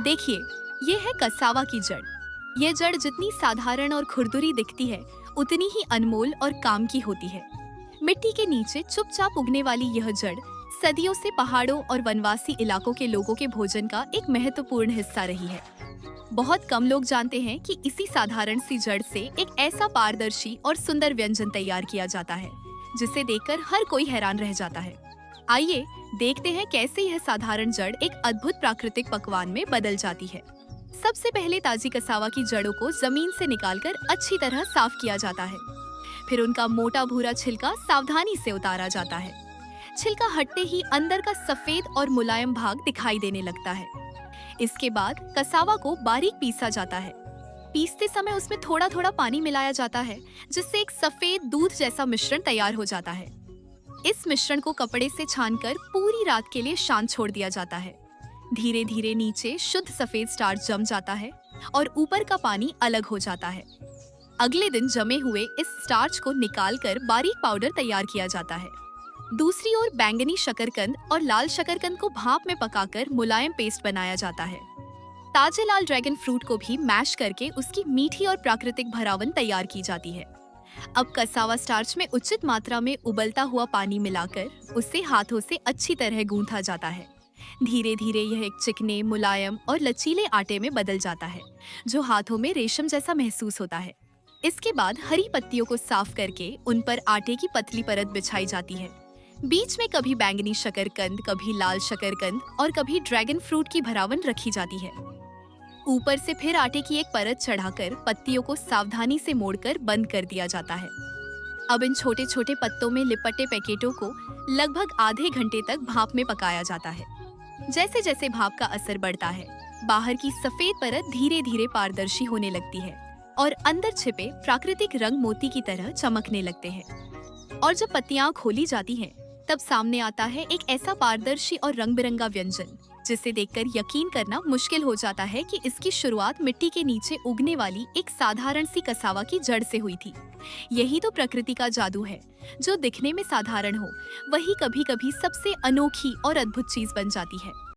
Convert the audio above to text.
देखिए, ये है कसावा की जड़। ये जड़ जितनी साधारण और खुरदुरी दिखती है, उतनी ही अनमोल और काम की होती है। मिट्टी के नीचे चुपचाप उगने वाली यह जड़ सदियों से पहाड़ों और वनवासी इलाकों के लोगों के भोजन का एक महत्वपूर्ण हिस्सा रही है। बहुत कम लोग जानते हैं कि इसी साधारण सी जड़ से एक ऐसा पारदर्शी और सुंदर व्यंजन तैयार किया जाता है, जिसे देखकर हर कोई हैरान रह जाता है। आइए देखते हैं कैसे यह साधारण जड़ एक अद्भुत प्राकृतिक पकवान में बदल जाती है। सबसे पहले ताजी कसावा की जड़ों को जमीन से निकालकर अच्छी तरह साफ किया जाता है। फिर उनका मोटा भूरा छिलका सावधानी से उतारा जाता है। छिलका हटते ही अंदर का सफेद और मुलायम भाग दिखाई देने लगता है। इसके बाद कसावा को बारीक पीसा जाता है। पीसते समय उसमें थोड़ा थोड़ा पानी मिलाया जाता है, जिससे एक सफेद दूध जैसा मिश्रण तैयार हो जाता है। इस मिश्रण को कपड़े से छानकर पूरी रात के लिए शांत छोड़ दिया जाता है। धीरे धीरे नीचे शुद्ध सफेद स्टार्च जम जाता है और ऊपर का पानी अलग हो जाता है। अगले दिन जमे हुए इस स्टार्च को निकालकर बारीक पाउडर तैयार किया जाता है। दूसरी ओर बैंगनी शकरकंद और लाल शकरकंद को भाप में पकाकर मुलायम पेस्ट बनाया जाता है। ताजे लाल ड्रैगन फ्रूट को भी मैश करके उसकी मीठी और प्राकृतिक भरावन तैयार की जाती है। अब कसावा स्टार्च में उचित मात्रा में उबलता हुआ पानी मिलाकर उसे हाथों से अच्छी तरह गूंथा जाता है। धीरे धीरे यह एक चिकने, मुलायम और लचीले आटे में बदल जाता है, जो हाथों में रेशम जैसा महसूस होता है। इसके बाद हरी पत्तियों को साफ करके उन पर आटे की पतली परत बिछाई जाती है। बीच में कभी बैंगनी शकरकंद, कभी लाल शकरकंद और कभी ड्रैगन फ्रूट की भरावन रखी जाती है। ऊपर से फिर आटे की एक परत चढ़ाकर पत्तियों को सावधानी से मोड़कर बंद कर दिया जाता है। अब इन छोटे छोटे पत्तों में लिपटे पैकेटों को लगभग आधे घंटे तक भाप में पकाया जाता है। जैसे जैसे भाप का असर बढ़ता है, बाहर की सफेद परत धीरे धीरे पारदर्शी होने लगती है और अंदर छिपे प्राकृतिक रंग मोती की तरह चमकने लगते हैं। और जब पत्तियां खोली जाती हैं, तब सामने आता है एक ऐसा पारदर्शी और रंग बिरंगा व्यंजन, जिसे देखकर यकीन करना मुश्किल हो जाता है कि इसकी शुरुआत मिट्टी के नीचे उगने वाली एक साधारण सी कसावा की जड़ से हुई थी। यही तो प्रकृति का जादू है, जो दिखने में साधारण हो, वही कभी-कभी सबसे अनोखी और अद्भुत चीज बन जाती है।